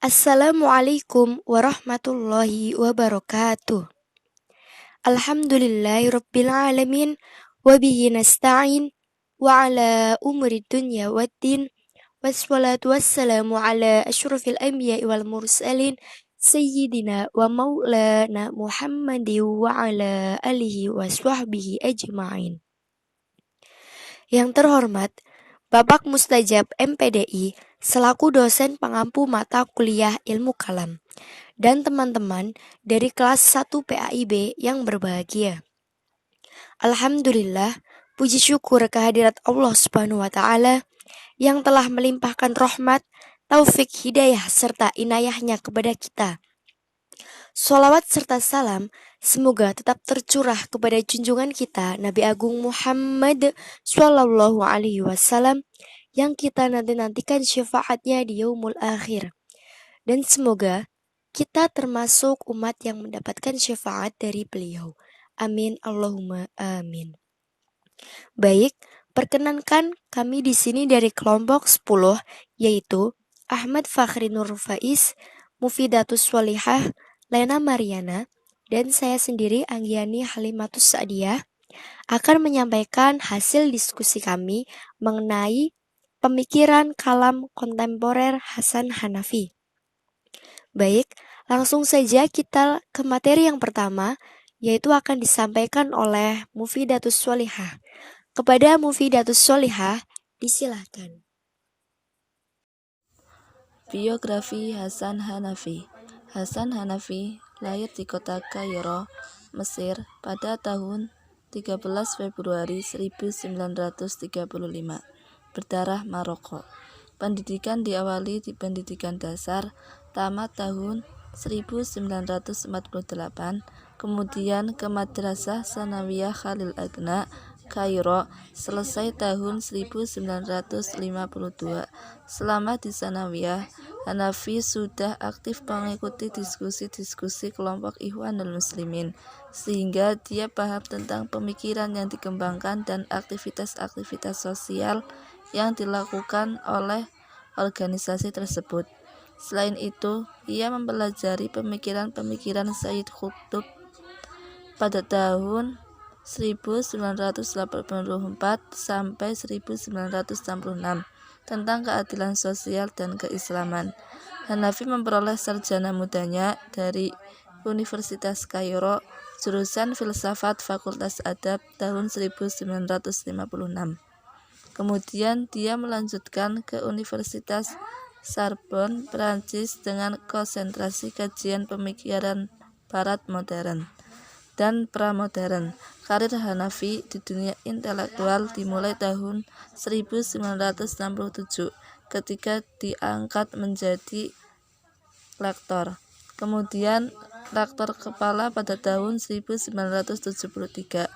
Assalamualaikum warahmatullahi wabarakatuh. Alhamdulillahirabbil alamin wa bihi nasta'in wa ala umuri dunya waddin wassalatu wassalamu ala asyrafil anbiya'i wal mursalin sayyidina wa maulana Muhammadin wa ala alihi wa sahbihi ajma'in. Yang terhormat Bapak Mustajab MPDI selaku dosen pengampu mata kuliah ilmu kalam dan teman-teman dari kelas 1 PAIB yang berbahagia. Alhamdulillah, puji syukur kehadirat Allah Subhanahu wa taala yang telah melimpahkan rahmat, taufik, hidayah serta inayahnya kepada kita. Sholawat serta salam semoga tetap tercurah kepada junjungan kita Nabi Agung Muhammad Sallallahu Alaihi Wasallam yang kita nanti-nantikan syafaatnya di yaumul akhir. Dan semoga kita termasuk umat yang mendapatkan syafaat dari beliau. Amin Allahumma amin. Baik, perkenankan kami di sini dari kelompok 10 yaitu Ahmad Fakhri Nur Faiz, Mufidatus Sholihah, Lena Mariana, dan saya sendiri Anggiani Halimatus Sa'diyah akan menyampaikan hasil diskusi kami mengenai pemikiran kalam kontemporer Hasan Hanafi. Baik, langsung saja kita ke materi yang pertama, yaitu akan disampaikan oleh Mufidatus Sholihah. Kepada Mufidatus Sholihah, disilahkan. Biografi Hasan Hanafi. Hasan Hanafi lahir di kota Kairo, Mesir pada tahun 13 Februari 1935, berdarah Maroko. Pendidikan diawali di pendidikan dasar, tamat tahun 1948, kemudian ke Madrasah Sanawiyah Khalil Agna, Kairo, selesai tahun 1952. Selama di Sanawiyah, Hanafi sudah aktif mengikuti diskusi-diskusi kelompok Ikhwanul Muslimin, sehingga dia paham tentang pemikiran yang dikembangkan dan aktivitas-aktivitas sosial yang dilakukan oleh organisasi tersebut. Selain itu, ia mempelajari pemikiran-pemikiran Sayyid Qutb pada tahun 1984 sampai 1966 tentang keadilan sosial dan keislaman. Hanafi memperoleh sarjana mudanya dari Universitas Kairo, jurusan Filsafat Fakultas Adab tahun 1956. Kemudian dia melanjutkan ke Universitas Sorbonne, Prancis dengan konsentrasi kajian pemikiran Barat modern dan pramodern. Karir Hanafi di dunia intelektual dimulai tahun 1967 ketika diangkat menjadi lektor. Kemudian lektor kepala pada tahun 1973,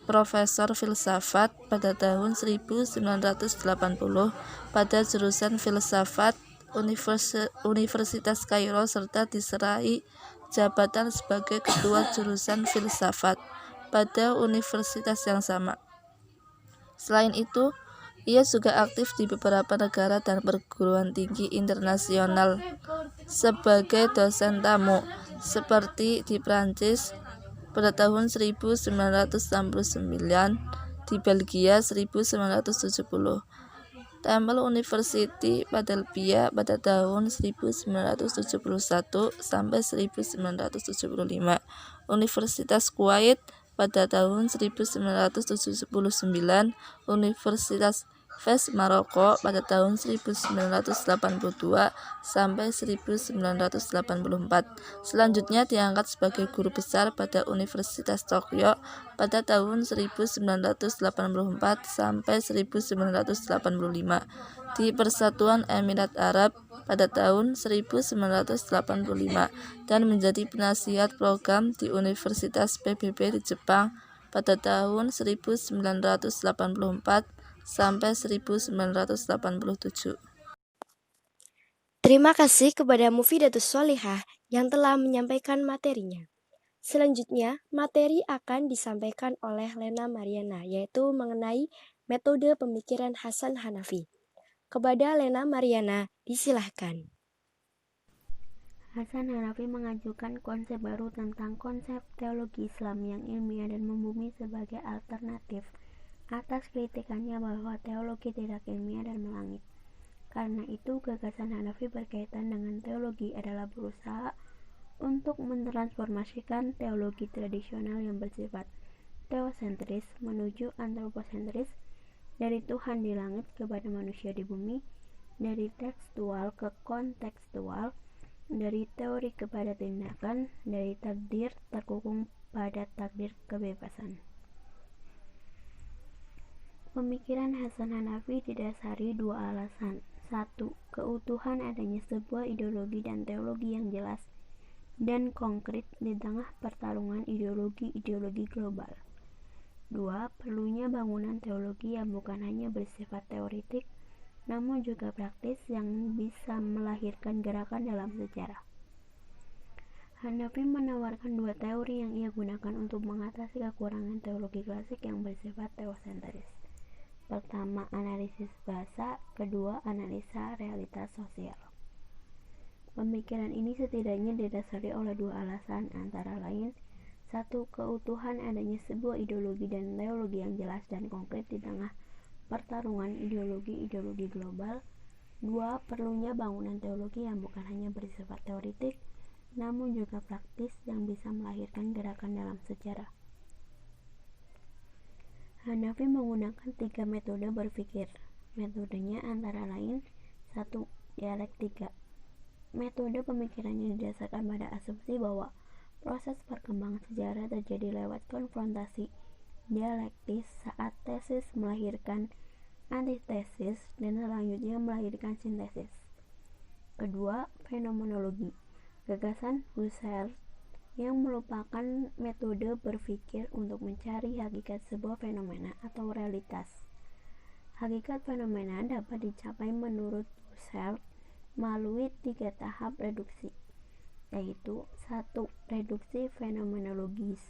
profesor filsafat pada tahun 1980 pada jurusan filsafat Universitas Kairo serta diserai jabatan sebagai ketua jurusan filsafat pada universitas yang sama. Selain itu, ia juga aktif di beberapa negara dan perguruan tinggi internasional sebagai dosen tamu, seperti di Prancis pada tahun 1969, di Belgia 1970, Temple University Philadelphia pada tahun 1971 sampai 1975, Universitas Kuwait pada tahun 1979, Universitas Fes Maroko pada tahun 1982 sampai 1984. Selanjutnya diangkat sebagai guru besar pada Universitas Tokyo pada tahun 1984 sampai 1985, di Persatuan Emirat Arab pada tahun 1985 dan menjadi penasihat program di Universitas PBB di Jepang pada tahun 1984 sampai 1987. Terima kasih kepada Mufidatus Sholihah yang telah menyampaikan materinya. Selanjutnya, materi akan disampaikan oleh Lena Mariana, yaitu mengenai metode pemikiran Hasan Hanafi. Kepada Lena Mariana, disilahkan. Hasan Hanafi mengajukan konsep baru tentang konsep teologi Islam yang ilmiah dan membumi sebagai alternatif atas kritikannya bahwa teologi tidak ilmiah dan melangit. Karena itu, gagasan Hanafi berkaitan dengan teologi adalah berusaha untuk mentransformasikan teologi tradisional yang bersifat teosentris menuju antroposentris, dari Tuhan di langit kepada manusia di bumi, dari tekstual ke kontekstual, dari teori kepada tindakan, dari takdir terkungkung pada takdir kebebasan. Pemikiran Hasan Hanafi didasari dua alasan. 1. Keutuhan adanya sebuah ideologi dan teologi yang jelas dan konkret di tengah pertarungan ideologi-ideologi global. 2. Perlunya bangunan teologi yang bukan hanya bersifat teoritik, namun juga praktis yang bisa melahirkan gerakan dalam sejarah. Hanafi menawarkan dua teori yang ia gunakan untuk mengatasi kekurangan teologi klasik yang bersifat teosentris. Pertama, analisis bahasa. Kedua, analisa realitas sosial. Pemikiran ini setidaknya didasari oleh dua alasan, antara lain: 1. Keutuhan adanya sebuah ideologi dan teologi yang jelas dan konkret di tengah pertarungan ideologi-ideologi global. 2. Perlunya bangunan teologi yang bukan hanya bersifat teoritik, namun juga praktis yang bisa melahirkan gerakan dalam sejarah. Hanafi menggunakan 3 metode berpikir. Metodenya antara lain: 1. Dialektika. Metode pemikirannya didasarkan pada asumsi bahwa proses perkembangan sejarah terjadi lewat konfrontasi dialektis saat tesis melahirkan antitesis dan selanjutnya melahirkan sintesis. Kedua, fenomenologi. Gagasan Husserl yang merupakan metode berpikir untuk mencari hakikat sebuah fenomena atau realitas. Hakikat fenomena dapat dicapai menurut Husserl melalui 3 tahap reduksi, yaitu 1. Reduksi fenomenologis,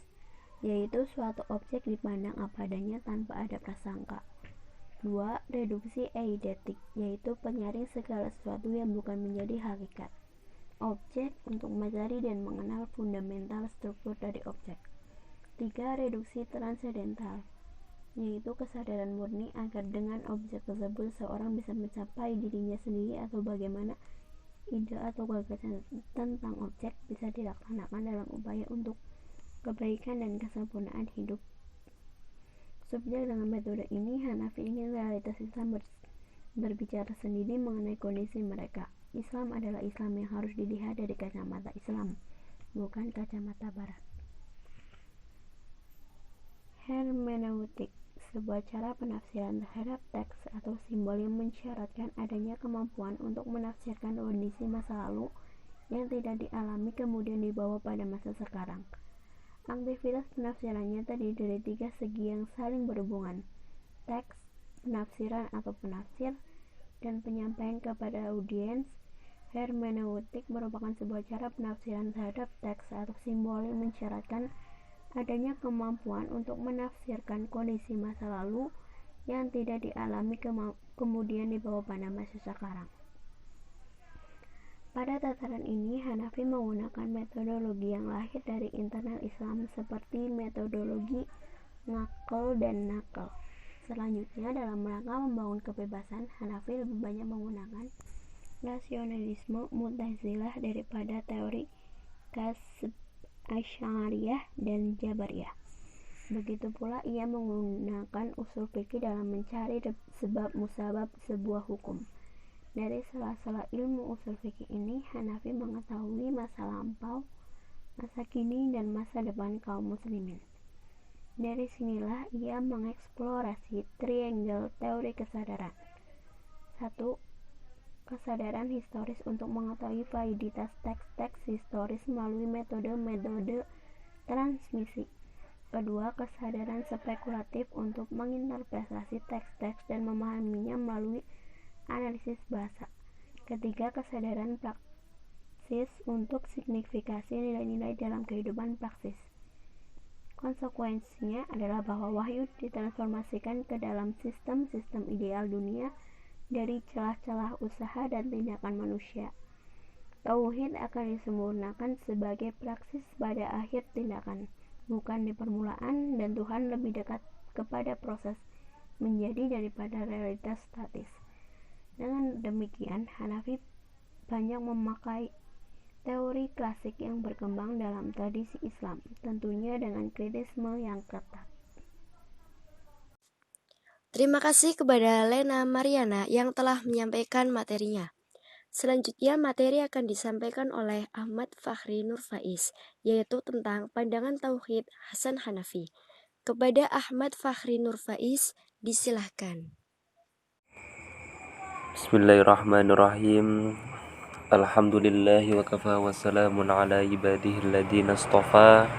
yaitu suatu objek dipandang apa adanya tanpa ada prasangka. 2. Reduksi eidetik, yaitu penyaring segala sesuatu yang bukan menjadi hakikat objek untuk mencari dan mengenal fundamental struktur dari objek. 3. Reduksi transendental, yaitu kesadaran murni agar dengan objek tersebut seorang bisa mencapai dirinya sendiri atau bagaimana ide atau gagasan tentang objek bisa dilaksanakan dalam upaya untuk kebaikan dan kesempurnaan hidup. Subjek dengan metode ini, Hanafi ingin realitas Islam berbicara sendiri mengenai kondisi mereka. Islam adalah Islam yang harus dilihat dari kacamata Islam, bukan kacamata Barat. Hermeneutik, sebuah cara penafsiran terhadap teks atau simbol yang mensyaratkan adanya kemampuan untuk menafsirkan kondisi masa lalu yang tidak dialami kemudian dibawa pada masa sekarang. Aktivitas penafsirannya terdiri dari 3 segi yang saling berhubungan: teks, penafsiran atau penafsir, dan penyampaian kepada audiens. Hermeneutik merupakan sebuah cara penafsiran terhadap teks atau simbol yang mensyaratkan adanya kemampuan untuk menafsirkan kondisi masa lalu yang tidak dialami kemudian dibawa pada masa sekarang. Pada tataran ini, Hanafi menggunakan metodologi yang lahir dari internal Islam seperti metodologi ngaql dan naql. Selanjutnya, dalam rangka membangun kebebasan, Hanafi lebih banyak menggunakan rasionalisme Mu'tazilah daripada teori Kasb Asy'ariyah dan Jabariyah. Begitu pula ia menggunakan usul fikih dalam mencari sebab musabab sebuah hukum. Dari sela-sela ilmu usul fikih ini, Hanafi mengetahui masa lampau, masa kini, dan masa depan kaum muslimin. Dari sinilah ia mengeksplorasi triangle teori kesadaran. 1. Kesadaran historis untuk mengetahui validitas teks-teks historis melalui metode-metode transmisi. Kedua, kesadaran spekulatif untuk menginterpretasi teks-teks dan memahaminya melalui analisis bahasa. Ketiga, kesadaran praksis untuk signifikasi nilai-nilai dalam kehidupan praksis. Konsekuensinya adalah bahwa wahyu ditransformasikan ke dalam sistem-sistem ideal dunia dari celah-celah usaha dan tindakan manusia. Tauhid akan disempurnakan sebagai praksis pada akhir tindakan, bukan di permulaan, dan Tuhan lebih dekat kepada proses menjadi daripada realitas statis. Dengan demikian, Hanafi banyak memakai teori klasik yang berkembang dalam tradisi Islam, tentunya dengan kritisme yang ketat. Terima kasih kepada Lena Mariana yang telah menyampaikan materinya. Selanjutnya materi akan disampaikan oleh Ahmad Fakhri Nur Faiz, yaitu tentang pandangan Tauhid Hasan Hanafi. Kepada Ahmad Fakhri Nur Faiz, disilahkan. Bismillahirrahmanirrahim. Alhamdulillahi wa kafa wa salamun ala ibadihi alladhina istafa.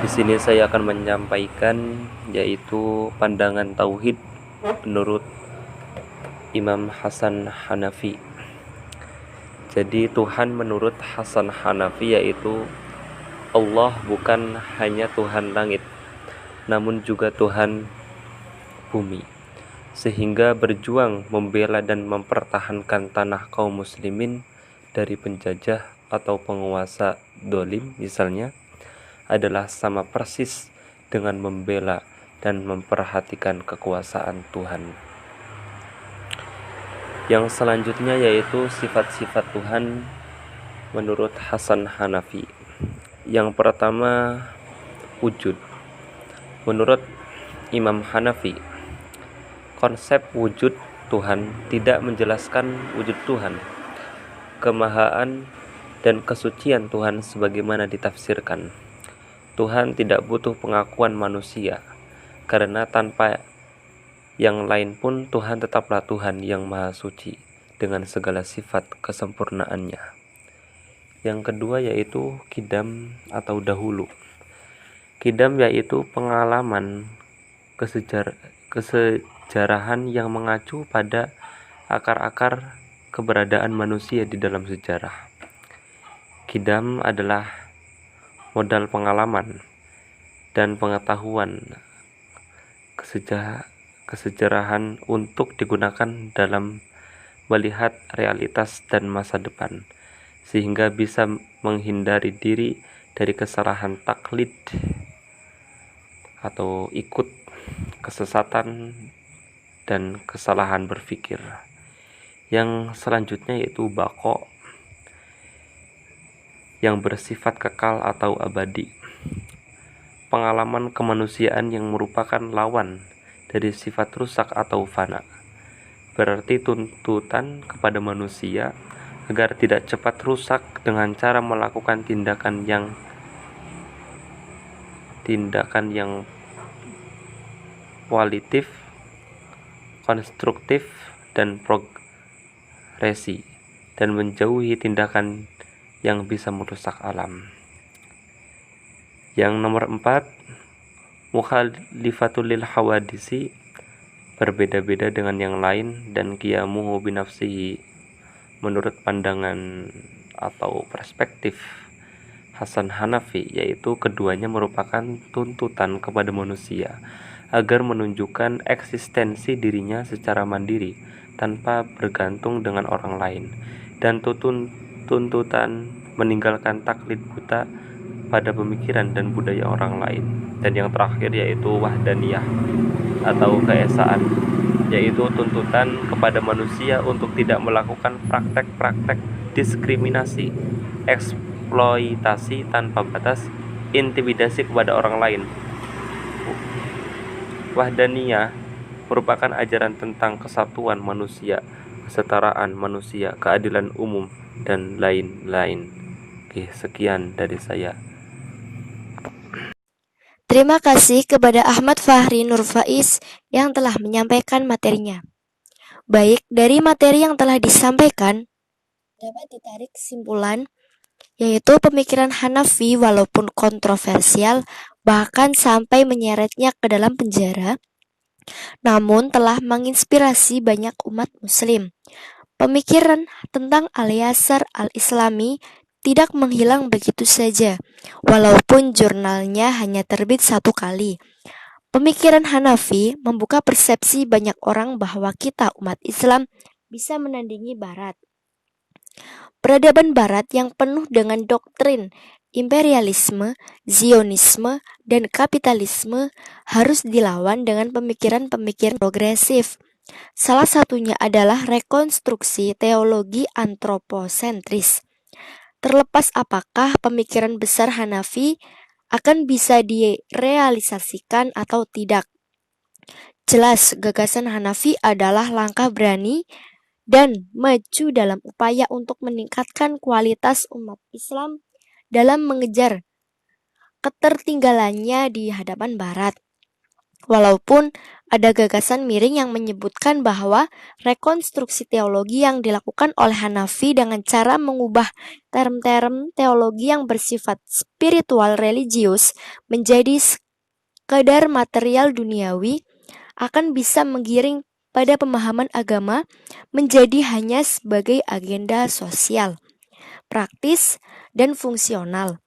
Di sini saya akan menyampaikan yaitu pandangan tauhid menurut Imam Hasan Hanafi. Jadi Tuhan menurut Hasan Hanafi yaitu Allah bukan hanya Tuhan langit, namun juga Tuhan bumi, sehingga berjuang membela dan mempertahankan tanah kaum muslimin dari penjajah atau penguasa dolim misalnya adalah sama persis dengan membela dan memperhatikan kekuasaan Tuhan. Yang selanjutnya yaitu sifat-sifat Tuhan menurut Hasan Hanafi. Yang pertama, wujud. Menurut Imam Hanafi, konsep wujud Tuhan tidak menjelaskan wujud Tuhan, kemahaan dan kesucian Tuhan sebagaimana ditafsirkan. Tuhan tidak butuh pengakuan manusia, karena tanpa yang lain pun Tuhan tetaplah Tuhan yang maha suci dengan segala sifat kesempurnaannya. Yang kedua yaitu kidam atau dahulu. Kidam yaitu pengalaman kesejarahan yang mengacu pada akar-akar keberadaan manusia di dalam sejarah. Kidam adalah modal pengalaman dan pengetahuan kesejarahan untuk digunakan dalam melihat realitas dan masa depan, sehingga bisa menghindari diri dari kesalahan taklid atau ikut kesesatan dan kesalahan berpikir. Yang selanjutnya yaitu baqo, yang bersifat kekal atau abadi. Pengalaman kemanusiaan yang merupakan lawan dari sifat rusak atau fana. Berarti tuntutan kepada manusia agar tidak cepat rusak dengan cara melakukan tindakan yang kualitatif, konstruktif, dan progresi, dan menjauhi tindakan yang bisa merusak alam. Yang nomor 4, mukhalifatul lil hawadisi, berbeda-beda dengan yang lain, dan qiyamuhu binafsihi. Menurut pandangan atau perspektif Hasan Hanafi, yaitu keduanya merupakan tuntutan kepada manusia agar menunjukkan eksistensi dirinya secara mandiri tanpa bergantung dengan orang lain, dan tuntutan meninggalkan taklid buta pada pemikiran dan budaya orang lain. Dan yang terakhir yaitu wahdaniyah atau keesaan, yaitu tuntutan kepada manusia untuk tidak melakukan praktek-praktek diskriminasi, eksploitasi tanpa batas, intimidasi kepada orang lain. Wahdaniyah merupakan ajaran tentang kesatuan manusia, kesetaraan manusia, keadilan umum, dan lain-lain. Oke, sekian dari saya. Terima kasih kepada Ahmad Fakhri Nur Faiz yang telah menyampaikan materinya. Baik, dari materi yang telah disampaikan, dapat ditarik kesimpulan, yaitu pemikiran Hanafi walaupun kontroversial, bahkan sampai menyeretnya ke dalam penjara, namun telah menginspirasi banyak umat muslim. Pemikiran tentang Al-Yasar Al-Islami tidak menghilang begitu saja, walaupun jurnalnya hanya terbit 1 kali. Pemikiran Hanafi membuka persepsi banyak orang bahwa kita umat Islam bisa menandingi Barat. Peradaban Barat yang penuh dengan doktrin imperialisme, Zionisme, dan kapitalisme harus dilawan dengan pemikiran-pemikiran progresif. Salah satunya adalah rekonstruksi teologi antroposentris. Terlepas apakah pemikiran besar Hanafi akan bisa direalisasikan atau tidak. Jelas, gagasan Hanafi adalah langkah berani dan maju dalam upaya untuk meningkatkan kualitas umat Islam dalam mengejar ketertinggalannya di hadapan Barat. Walaupun ada gagasan miring yang menyebutkan bahwa rekonstruksi teologi yang dilakukan oleh Hanafi dengan cara mengubah term-term teologi yang bersifat spiritual religius menjadi sekadar material duniawi akan bisa menggiring pada pemahaman agama menjadi hanya sebagai agenda sosial, praktis, dan fungsional,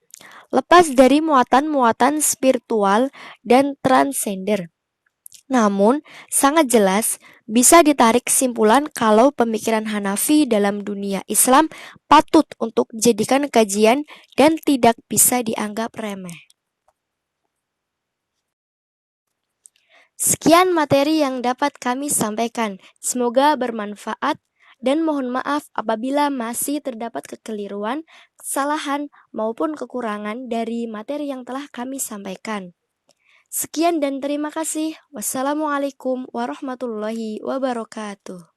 lepas dari muatan-muatan spiritual dan transender. Namun, sangat jelas bisa ditarik kesimpulan kalau pemikiran Hanafi dalam dunia Islam patut untuk dijadikan kajian dan tidak bisa dianggap remeh. Sekian materi yang dapat kami sampaikan. Semoga bermanfaat dan mohon maaf apabila masih terdapat kekeliruan, kesalahan, maupun kekurangan dari materi yang telah kami sampaikan. Sekian dan terima kasih. Wassalamualaikum warahmatullahi wabarakatuh.